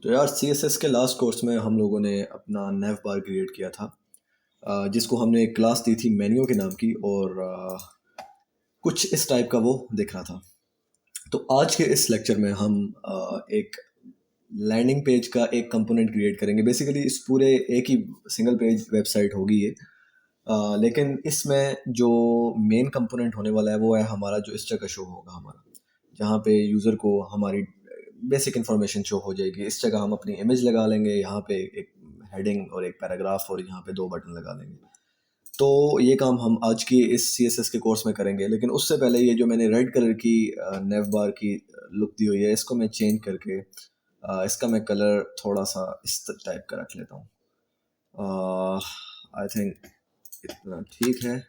तो यार CSS के लास्ट कोर्स में हम लोगों ने अपना नेव बार क्रिएट किया था, जिसको हमने एक क्लास दी थी मेन्यू के नाम की, और कुछ इस टाइप का वो दिख रहा था। तो आज के इस लेक्चर में हम एक लैंडिंग पेज का एक कंपोनेंट क्रिएट करेंगे। बेसिकली इस पूरे एक ही सिंगल पेज वेबसाइट होगी ये, लेकिन इसमें जो मेन कंपोनेंट होने वाला है वो है हमारा जो इस जगह शो होगा हमारा, जहाँ पे यूज़र को हमारी बेसिक इन्फॉर्मेशन शो हो जाएगी। इस जगह हम अपनी इमेज लगा लेंगे, यहाँ पे एक हेडिंग और एक पैराग्राफ, और यहाँ पे 2 बटन लगा लेंगे। तो ये काम हम आज की इस CSS के कोर्स में करेंगे। लेकिन उससे पहले ये जो मैंने रेड कलर की नेव बार की लुक दी हुई है, इसको मैं चेंज करके इसका मैं कलर थोड़ा सा इस टाइप का रख लेता हूँ। आई थिंक इतना ठीक है,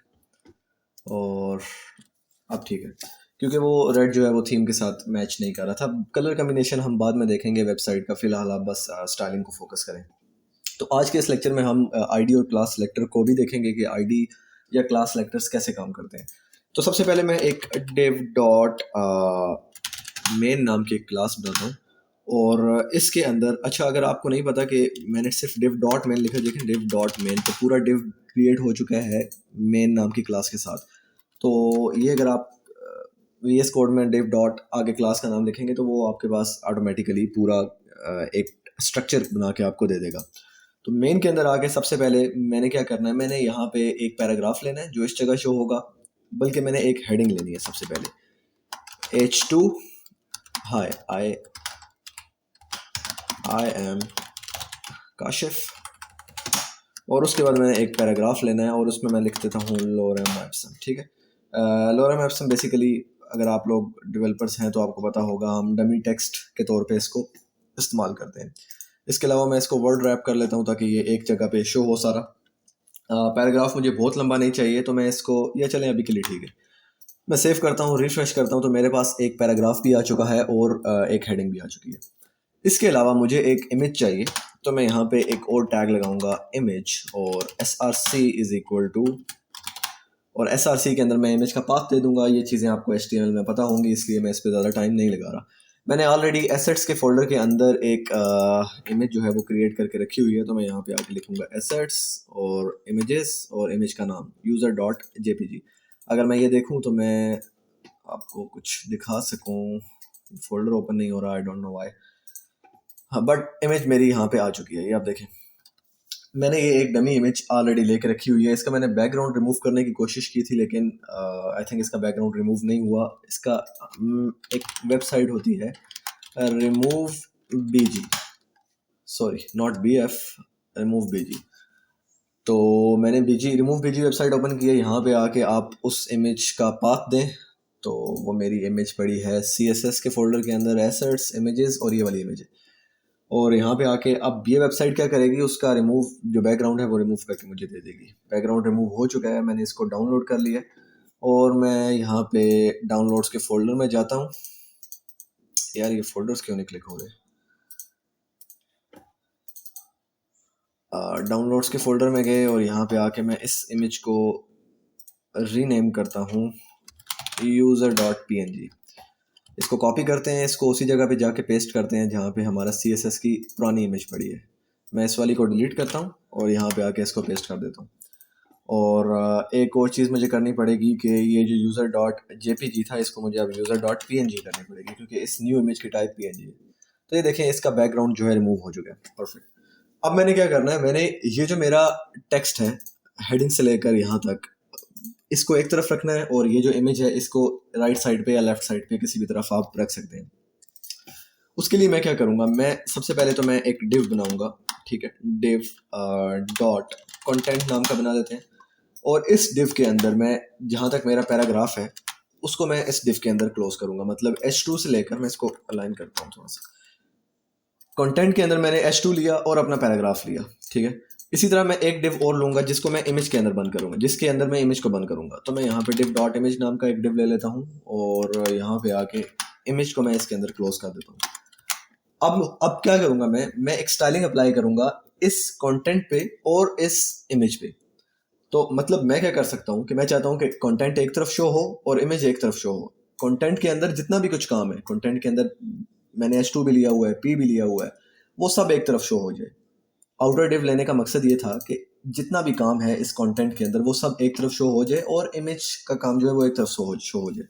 और अब ठीक है, क्योंकि वो रेड जो है वो थीम के साथ मैच नहीं कर रहा था। कलर कम्बिनेशन हम बाद में देखेंगे वेबसाइट का, फिलहाल आप बस स्टाइलिंग को फोकस करें। तो आज के इस लेक्चर में हम आईडी और क्लास सेलेक्टर को भी देखेंगे कि आईडी या क्लास सेलेक्टर्स कैसे काम करते हैं। तो सबसे पहले मैं एक div डॉट मेन नाम की एक क्लास बनाता हूँ, और इसके अंदर, अच्छा अगर आपको नहीं पता कि मैंने सिर्फ div डॉट मेन लिखा, देखिए div डॉट मेन, तो पूरा div क्रिएट हो चुका है मेन नाम की क्लास के साथ। तो ये अगर आप VS कोड में div डॉट आगे क्लास का नाम लिखेंगे तो वो आपके पास ऑटोमेटिकली पूरा एक स्ट्रक्चर बना के आपको दे देगा। तो मेन के अंदर आके सबसे पहले मैंने क्या करना है, मैंने यहाँ पे एक पैराग्राफ लेना है जो इस जगह शो होगा, बल्कि मैंने एक हेडिंग लेनी है सबसे पहले, H2 hi I am Kashif, और उसके बाद मैंने एक पैराग्राफ लेना है और उसमें मैं लिख देता हूँ लोरेम एप्सन। ठीक है, लोरेम एप्सन बेसिकली अगर आप लोग डेवलपर्स हैं तो आपको पता होगा, हम डमी टेक्स्ट के तौर पे इसको इस्तेमाल करते हैं। इसके अलावा मैं इसको वर्ड रैप कर लेता हूँ ताकि ये एक जगह पे शो हो सारा। पैराग्राफ मुझे बहुत लंबा नहीं चाहिए, तो मैं इसको, या चलें अभी के लिए ठीक है, मैं सेव करता हूँ, रिफ्रेश करता हूँ, तो मेरे पास एक पैराग्राफ भी आ चुका है और एक हेडिंग भी आ चुकी है। इसके अलावा मुझे एक इमेज चाहिए, तो मैं यहाँ पे एक और टैग लगाऊंगा इमेज, और src इज इक्वल टू, और src के अंदर मैं इमेज का पाथ दे दूंगा। ये चीज़ें आपको HTML में पता होंगी, इसलिए मैं इस पर ज़्यादा टाइम नहीं लगा रहा। मैंने ऑलरेडी एसेट्स के फोल्डर के अंदर एक इमेज जो है वो क्रिएट करके रखी हुई है, तो मैं यहाँ पे आके लिखूंगा एसेट्स और इमेजेस, और इमेज का नाम user.jpg। अगर मैं ये देखूँ तो मैं आपको कुछ दिखा सकूँ, फोल्डर ओपन नहीं हो रहा, आई डोंट नो व्हाई। हाँ, बट इमेज मेरी यहाँ पे आ चुकी है, ये आप देखें। मैंने ये एक डमी इमेज ऑलरेडी लेके रखी हुई है। इसका मैंने बैकग्राउंड रिमूव करने की कोशिश की थी, लेकिन आई थिंक इसका बैकग्राउंड रिमूव नहीं हुआ। इसका एक वेबसाइट होती है remove BG, sorry not BF, remove BG. तो मैंने रिमूव बीजी वेबसाइट ओपन की है। यहाँ पे आके आप उस इमेज का पाथ दें, तो वो मेरी इमेज पड़ी है CSS के फोल्डर के अंदर, एसेट्स, इमेजेस, और ये वाली इमेज है। और यहाँ पे आके अब ये वेबसाइट क्या करेगी, उसका रिमूव जो बैकग्राउंड है वो रिमूव करके मुझे दे देगी। बैकग्राउंड रिमूव हो चुका है, मैंने इसको डाउनलोड कर लिया, और मैं यहाँ पे डाउनलोड्स के फोल्डर में जाता हूँ। यार ये फोल्डर्स क्यों नहीं क्लिक हो रहे? डाउनलोड्स के फोल्डर में गए, और यहाँ पे आके मैं इस इमेज को रीनेम करता हूँ user.png। इसको कॉपी करते हैं, इसको उसी जगह पे जाके पेस्ट करते हैं जहाँ पे हमारा CSS की पुरानी इमेज पड़ी है। मैं इस वाली को डिलीट करता हूँ और यहाँ पे आके इसको पेस्ट कर देता हूँ। और एक और चीज़ मुझे करनी पड़ेगी कि ये जो user.jpg था, इसको मुझे अब user.png करनी पड़ेगी, क्योंकि इस न्यू इमेज की टाइप PNG है। तो ये देखें, इसका बैकग्राउंड जो है रिमूव हो चुका है, परफेक्ट। अब मैंने क्या करना है, मैंने ये जो मेरा टेक्स्ट है हेडिंग से लेकर यहाँ तक, इसको एक तरफ रखना है, और ये जो इमेज है इसको राइट साइड पे या लेफ्ट साइड पे किसी भी तरफ आप रख सकते हैं। उसके लिए मैं क्या करूँगा, मैं सबसे पहले तो मैं एक div बनाऊंगा। ठीक है, div डॉट कंटेंट नाम का बना देते हैं, और इस div के अंदर मैं जहाँ तक मेरा पैराग्राफ है उसको मैं इस div के अंदर क्लोज करूँगा। मतलब H2 से लेकर, मैं इसको अलाइन करता हूँ थोड़ा सा, कंटेंट के अंदर मैंने H2 लिया और अपना पैराग्राफ लिया। ठीक है, इसी तरह मैं एक div और लूँगा जिसको मैं इमेज के अंदर बंद करूँगा, जिसके अंदर मैं इमेज को बंद करूँगा। तो मैं यहाँ पे div डॉट इमेज नाम का एक div ले लेता हूँ, और यहाँ पे आके इमेज को मैं इसके अंदर क्लोज कर देता हूँ। अब क्या करूँगा, मैं एक स्टाइलिंग अप्लाई करूँगा इस कंटेंट पे और इस इमेज पे। तो मतलब मैं क्या कर सकता हूँ कि मैं चाहता हूँ कि कंटेंट एक तरफ शो हो और इमेज एक तरफ शो हो। कंटेंट के अंदर जितना भी कुछ काम है, कंटेंट के अंदर मैंने H2 भी लिया हुआ है, P भी लिया हुआ है, वो सब एक तरफ शो हो जाए। आउटर डिव लेने का मकसद ये था कि जितना भी काम है इस कंटेंट के अंदर वो सब एक तरफ शो हो जाए और इमेज का काम जो है वो एक तरफ शो हो जाए।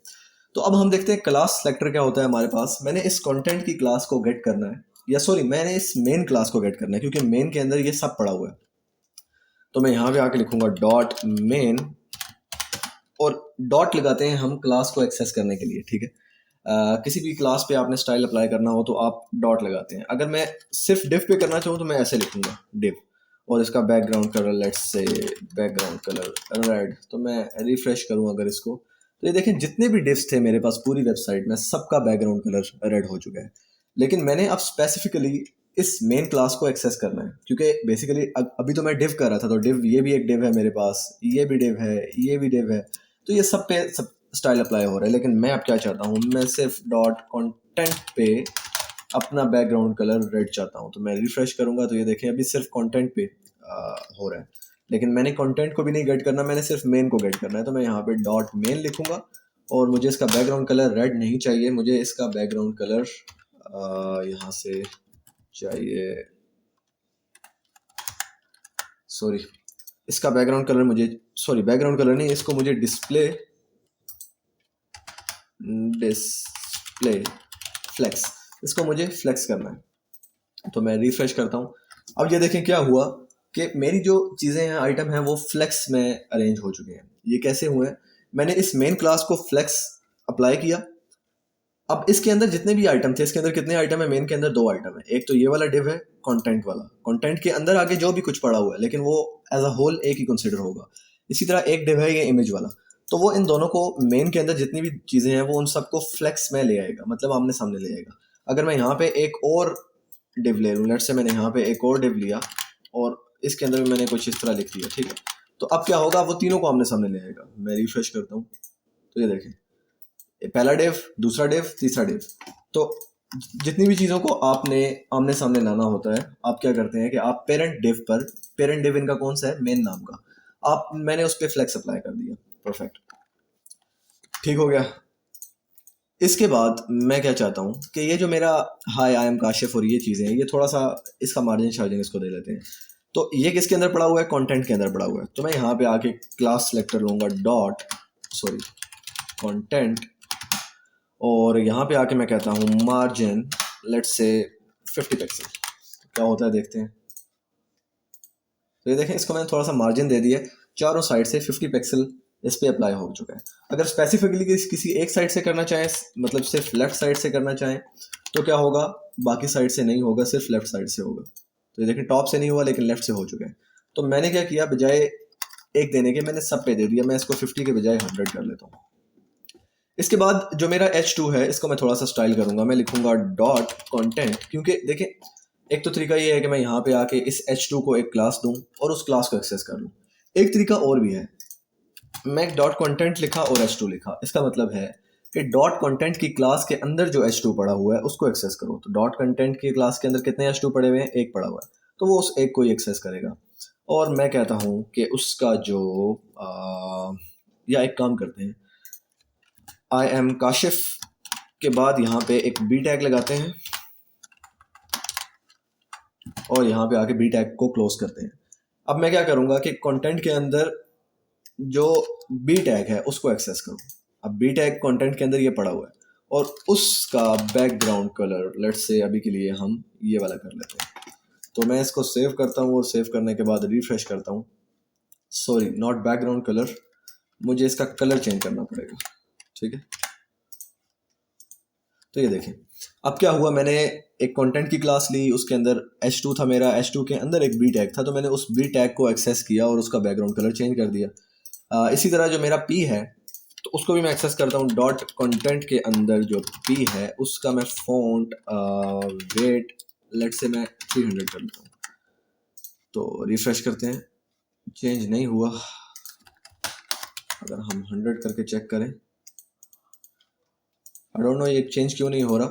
तो अब हम देखते हैं क्लास सेलेक्टर क्या होता है हमारे पास। मैंने इस कंटेंट की क्लास को गेट करना है, या सॉरी मैंने इस मेन क्लास को गेट करना है, क्योंकि मेन के अंदर ये सब पड़ा हुआ है। तो मैं यहाँ पे आके लिखूंगा डॉट मेन, और डॉट लगाते हैं हम क्लास को एक्सेस करने के लिए, ठीक है। किसी भी क्लास पे आपने स्टाइल अप्लाई करना हो तो आप डॉट लगाते हैं। अगर मैं सिर्फ डिव पे करना चाहूँ तो मैं ऐसे लिखूंगा डिव, और इसका background colour let's say background colour red. तो मैं रिफ्रेश करूँ अगर इसको, तो ये देखें जितने भी डिव्स थे मेरे पास पूरी वेबसाइट में सबका बैकग्राउंड कलर रेड हो चुका है। लेकिन मैंने अब स्पेसिफिकली इस मेन क्लास को एक्सेस करना है, क्योंकि बेसिकली अभी तो मैं डिव कर रहा था, तो डिव ये भी एक डिव है मेरे पास, ये भी डिव है, ये भी डिव है, तो ये सब पे सब स्टाइल अप्लाई हो रहा है। लेकिन मैं अब क्या चाहता हूँ, मैं सिर्फ डॉट कंटेंट पे अपना बैकग्राउंड कलर रेड चाहता हूँ। तो मैं रिफ्रेश करूँगा तो ये देखें अभी सिर्फ कंटेंट पे हो रहा है, लेकिन मैंने कंटेंट को भी नहीं गेट करना, मैंने सिर्फ मेन को गेट करना है। तो मैं यहाँ पे डॉट मेन लिखूँगा, और मुझे इसका बैकग्राउंड कलर रेड नहीं चाहिए, मुझे इसका बैकग्राउंड कलर यहाँ से चाहिए, सॉरी इसका बैकग्राउंड कलर मुझे, सॉरी बैकग्राउंड कलर नहीं, इसको मुझे डिस्प्ले फ्लेक्स, इसको मुझे फ्लेक्स करना है। तो मैं रिफ्रेश करता हूँ। अब ये देखें क्या हुआ कि मेरी जो चीज़ें हैं आइटम हैं वो फ्लेक्स में अरेंज हो चुके हैं। ये कैसे हुए हैं, मैंने इस मेन क्लास को फ्लेक्स अप्लाई किया। अब इसके अंदर जितने भी आइटम थे, इसके अंदर कितने आइटम है, मेन के अंदर 2 आइटम है। एक तो ये वाला डिव है कंटेंट वाला, कंटेंट के अंदर आगे जो भी कुछ पड़ा हुआ है लेकिन वो एज अ होल एक ही कंसिडर होगा। इसी तरह एक डिव है ये इमेज वाला, तो वो इन दोनों को मेन के अंदर जितनी भी चीज़ें हैं वो उन सबको फ्लेक्स में ले आएगा, मतलब आमने सामने ले आएगा। अगर मैं यहाँ पे एक और डिव ले लूँ, लेट्स से मैंने यहाँ पे एक और डिव लिया और इसके अंदर भी मैंने कुछ इस तरह लिख दिया, ठीक है, तो अब क्या होगा, वो तीनों को आमने सामने ले आएगा। मैं रिफ्रेश करता हूँ तो ये देखें पहला डिव, दूसरा डिव, तीसरा डिव। तो जितनी भी चीज़ों को आपने आमने सामने लाना होता है, आप क्या करते हैं कि आप पेरेंट डिव पर, पेरेंट डिव इनका कौन सा है, मेन नाम का, आप मैंने उस पर फ्लेक्स अप्लाई कर दिया, परफेक्ट, ठीक हो गया। इसके बाद मैं क्या चाहता हूँ कि ये जो मेरा हाय आई एम काशिफ और ये चीज़ें हैं, ये थोड़ा सा इसका मार्जिन शार्जिन इसको दे लेते हैं। तो ये किसके अंदर पड़ा हुआ है, कंटेंट के अंदर पड़ा हुआ है। तो मैं यहाँ पे आके क्लास सेलेक्टर लूँगा डॉट, सॉरी कंटेंट, और यहाँ पे आके मैं कहता हूँ मार्जिन लेट्स से 50 पिक्सल। क्या होता है देखते हैं। तो ये देखें इसको मैंने थोड़ा सा मार्जिन दे दिया, चारों साइड से 50 पिक्सल इस पे अप्लाई हो चुका है। अगर स्पेसिफिकली किसी एक साइड से करना चाहें, मतलब सिर्फ लेफ्ट साइड से करना चाहें, तो क्या होगा, बाकी साइड से नहीं होगा, सिर्फ लेफ्ट साइड से होगा। तो ये देखें टॉप से नहीं हुआ लेकिन लेफ्ट से हो चुका है। तो मैंने क्या किया, बजाय एक देने के मैंने सब पे दे दिया, मैं इसको 50 के बजाय 100 कर लेता हूँ। इसके बाद जो मेरा H2 है इसको मैं थोड़ा सा स्टाइल करूंगा, मैं लिखूंगा डॉट कंटेंट, क्योंकि देखें एक तो तरीका ये है कि मैं यहाँ पे आके इस H2 को एक क्लास दूं और उस क्लास को एक्सेस कर लूँ। एक तरीका और भी है, मैं डॉट कंटेंट लिखा और H2 लिखा, इसका मतलब है कि डॉट कंटेंट की क्लास के अंदर जो H2 पड़ा हुआ है उसको एक्सेस करो। तो डॉट कंटेंट की क्लास के अंदर कितने H2 पड़े हुए हैं, एक पड़ा हुआ है, तो वो उस एक को ही एक्सेस करेगा। और मैं कहता हूँ कि उसका जो या एक काम करते हैं, आई एम काशिफ के बाद यहाँ पे एक बी टैग लगाते हैं और यहाँ पे आके बी टैग को क्लोज करते हैं। अब मैं क्या करूँगा कि कंटेंट के अंदर जो बी टैग है उसको एक्सेस करूँ। अब बी टैग कंटेंट के अंदर ये पड़ा हुआ है और उसका बैकग्राउंड कलर लेट्स से अभी के लिए हम ये वाला कर लेते हैं। तो मैं इसको सेव करता हूँ और सेव करने के बाद रिफ्रेश करता हूँ, सॉरी नॉट बैकग्राउंड कलर, मुझे इसका कलर चेंज करना पड़ेगा, ठीक है। तो ये देखें अब क्या हुआ, मैंने एक कंटेंट की क्लास ली, उसके अंदर H2 था मेरा, H2 के अंदर एक बी टैग था, तो मैंने उस बी टैग को एक्सेस किया और उसका बैकग्राउंड कलर चेंज कर दिया। इसी तरह जो मेरा P है तो उसको भी मैं एक्सेस करता हूँ। डॉट कंटेंट के अंदर जो P है उसका मैं फॉन्ट वेट लेट से मैं 300 कर लेता हूँ। तो रिफ्रेश करते हैं, चेंज नहीं हुआ। अगर हम 100 करके चेक करें, आई डोंट नो ये चेंज क्यों नहीं हो रहा।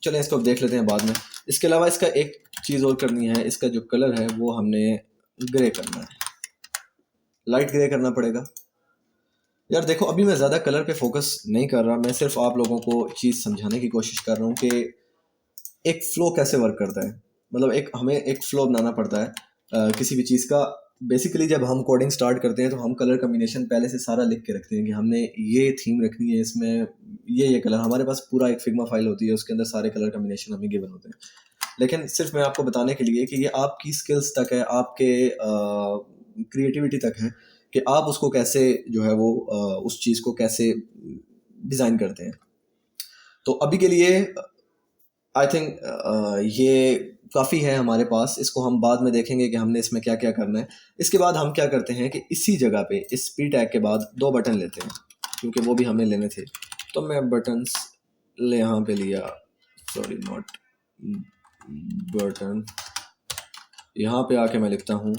चलें इसको देख लेते हैं बाद में। इसके अलावा इसका एक चीज़ और करनी है, इसका जो कलर है वो हमने ग्रे करना है, लाइट ग्रे करना पड़ेगा। यार देखो अभी मैं ज़्यादा कलर पे फोकस नहीं कर रहा, मैं सिर्फ आप लोगों को चीज़ समझाने की कोशिश कर रहा हूँ कि एक फ़्लो कैसे वर्क करता है, मतलब एक हमें एक फ़्लो बनाना पड़ता है किसी भी चीज़ का। बेसिकली जब हम कोडिंग स्टार्ट करते हैं तो हम कलर कॉम्बिनेशन पहले से सारा लिख के रखते हैं कि हमने ये थीम रखनी है, इसमें ये कलर, हमारे पास पूरा एक फिग्मा फाइल होती है, उसके अंदर सारे कलर कॉम्बिनेशन हमें गिवन होते हैं। लेकिन सिर्फ मैं आपको बताने के लिए कि ये आपकी स्किल्स तक है, आपके क्रिएटिविटी तक है कि आप उसको कैसे जो है वो उस चीज़ को कैसे डिज़ाइन करते हैं। तो अभी के लिए आई थिंक ये काफ़ी है हमारे पास, इसको हम बाद में देखेंगे कि हमने इसमें क्या क्या करना है। इसके बाद हम क्या करते हैं कि इसी जगह पे इस पी टैग के बाद 2 बटन लेते हैं, क्योंकि वो भी हमें लेने थे। तो मैं बटन्स ले यहाँ पे लिया, सॉरी नॉट बटन, यहाँ पे आके मैं लिखता हूँ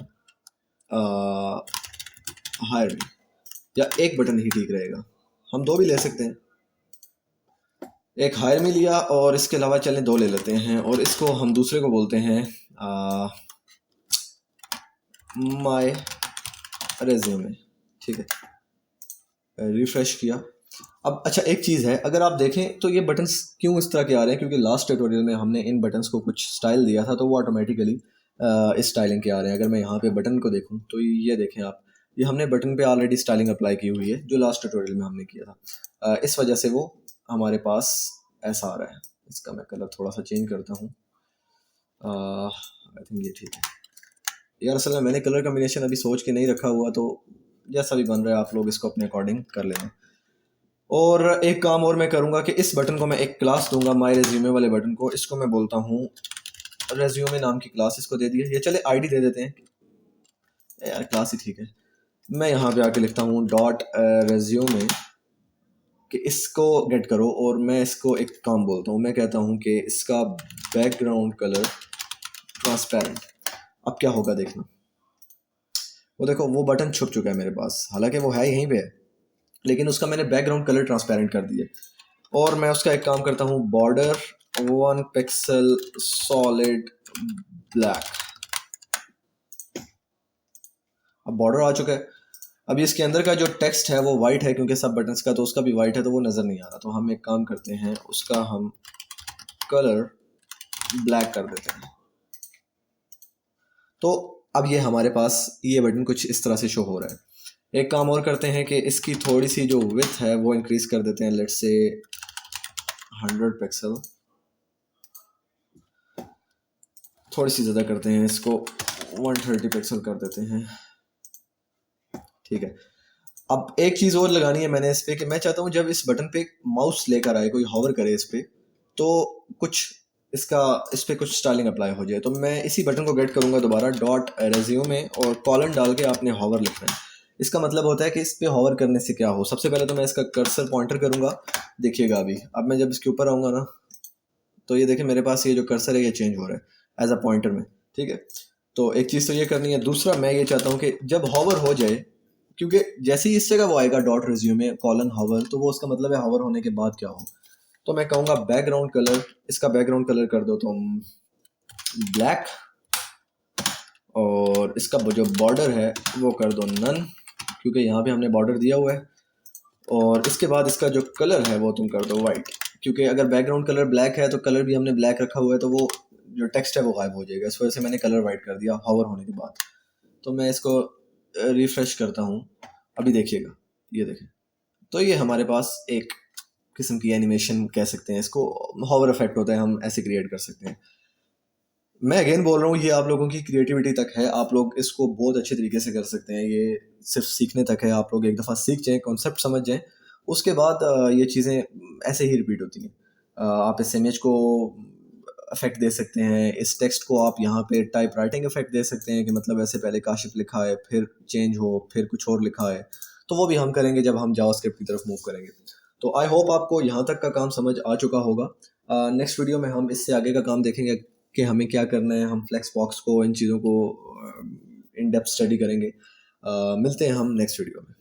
हायर मी, या एक बटन ही ठीक रहेगा, हम 2 भी ले सकते हैं। एक हायर मी लिया और इसके अलावा चलें 2 ले लेते हैं, और इसको हम दूसरे को बोलते हैं माय रेज्यूमे, ठीक है। रिफ्रेश किया। अब अच्छा एक चीज़ है, अगर आप देखें तो ये बटन्स क्यों इस तरह के आ रहे हैं, क्योंकि लास्ट ट्यूटोरियल में हमने इन बटन्स को कुछ स्टाइल दिया था, तो वो ऑटोमेटिकली इस स्टाइलिंग के आ रहे हैं। अगर मैं यहाँ पे बटन को देखूँ तो ये देखें आप, ये हमने बटन पे ऑलरेडी स्टाइलिंग अप्लाई की हुई है जो लास्ट ट्यूटोरियल में हमने किया था। इस वजह से वो हमारे पास ऐसा आ रहा है। इसका मैं कलर थोड़ा सा चेंज करता हूँ, आई थिंक ये ठीक है यार। असल में मैंने कलर कॉम्बिनेशन अभी सोच के नहीं रखा हुआ, तो जैसा भी बन रहा है आप लोग इसको अपने अकॉर्डिंग कर लेना। और एक काम और मैं करूँगा कि इस बटन को मैं एक क्लास दूंगा, माय रेज्यूमे वाले बटन को, इसको मैं बोलता हूँ रेज्यूमे नाम की क्लास, इसको दे दिया। ये चले आईडी दे देते हैं यार, क्लास ही ठीक है। मैं यहाँ पे आके लिखता हूँ डॉट रेज्यूमे, कि इसको गेट करो, और मैं इसको एक काम बोलता हूँ, मैं कहता हूँ कि इसका बैकग्राउंड कलर ट्रांसपेरेंट। अब क्या होगा देखना, वो देखो वो बटन छुप चुका है मेरे पास, हालांकि वो है यहीं पे है, लेकिन उसका मैंने बैकग्राउंड कलर ट्रांसपेरेंट कर दिया। और मैं उसका एक काम करता हूँ, बॉर्डर 1 पिक्सल सॉलिड ब्लैक। अब बॉर्डर आ चुका है। अब इसके अंदर का जो टेक्स्ट है वो वाइट है, क्योंकि सब बटन्स का तो उसका भी वाइट है, तो वो नज़र नहीं आ रहा। तो हम एक काम करते हैं, उसका हम कलर ब्लैक कर देते हैं। तो अब ये हमारे पास ये बटन कुछ इस तरह से शो हो रहा है। एक काम और करते हैं कि इसकी थोड़ी सी जो विड्थ है वो इंक्रीज कर देते हैं, लेट्स से 100 पिक्सल, थोड़ी सी ज़्यादा करते हैं, इसको 130 पिक्सल कर देते हैं, ठीक है। अब एक चीज़ और लगानी है मैंने इस पर, कि मैं चाहता हूँ जब इस बटन पे माउस लेकर आए, कोई हॉवर करे इस पर, तो कुछ इसका इस पर कुछ स्टाइलिंग अप्लाई हो जाए। तो मैं इसी बटन को गेट करूँगा दोबारा, डॉट रेज्यूमे, और कॉलन डाल के आपने हॉवर लिखना है। इसका मतलब होता है कि इस पर हॉवर करने से क्या हो। सबसे पहले तो मैं इसका कर्सर पॉइंटर करूँगा, देखिएगा अभी। अब मैं जब इसके ऊपर आऊँगा ना, तो ये देखिए मेरे पास ये जो कर्सर है ये चेंज हो रहा है एज अ पॉइंटर में, ठीक है। तो एक चीज़ तो ये करनी है। दूसरा मैं ये चाहता हूँ कि जब हॉवर हो जाए, क्योंकि जैसे ही इस जगह वो आएगा डॉट रिज्यूमे कॉलन हॉवर, तो वो उसका मतलब है हॉवर होने के बाद क्या हो। तो मैं कहूँगा बैकग्राउंड कलर, इसका बैकग्राउंड कलर कर दो तुम ब्लैक, और इसका जो बॉर्डर है वो कर दो नन, क्योंकि यहाँ पे हमने बॉर्डर दिया हुआ है। और इसके बाद इसका जो कलर है वो तुम कर दो वाइट, क्योंकि अगर बैकग्राउंड कलर ब्लैक है तो कलर भी हमने ब्लैक रखा हुआ है, तो वो जो टेक्स्ट है वो गायब हो जाएगा। इस वजह से मैंने कलर वाइट कर दिया हॉवर होने के बाद। तो मैं इसको रिफ्रेश करता हूँ, अभी देखिएगा, ये देखें। तो ये हमारे पास एक किस्म की एनिमेशन कह सकते हैं इसको, हॉवर इफेक्ट होता है, हम ऐसे क्रिएट कर सकते हैं। मैं अगेन बोल रहा हूँ, ये आप लोगों की क्रिएटिविटी तक है, आप लोग इसको बहुत अच्छे तरीके से कर सकते हैं। ये सिर्फ सीखने तक है, आप लोग एक दफ़ा सीख जाएं, कॉन्सेप्ट समझ जाएं, उसके बाद ये चीज़ें ऐसे ही रिपीट होती हैं। आप इस इमेज को इफेक्ट दे सकते हैं, इस टेक्स्ट को आप यहाँ पे टाइप राइटिंग इफेक्ट दे सकते हैं, कि मतलब ऐसे पहले काशिफ लिखा है, फिर चेंज हो, फिर कुछ और लिखा है। तो वो भी हम करेंगे जब हम जावास्क्रिप्ट की तरफ मूव करेंगे। तो आई होप आपको यहाँ तक का काम समझ आ चुका होगा। नेक्स्ट वीडियो में हम इससे आगे का काम देखेंगे कि हमें क्या करना है। हम फ्लेक्स बॉक्स को, इन चीज़ों को इन डेप्थ स्टडी करेंगे। मिलते हैं हम नेक्स्ट वीडियो में।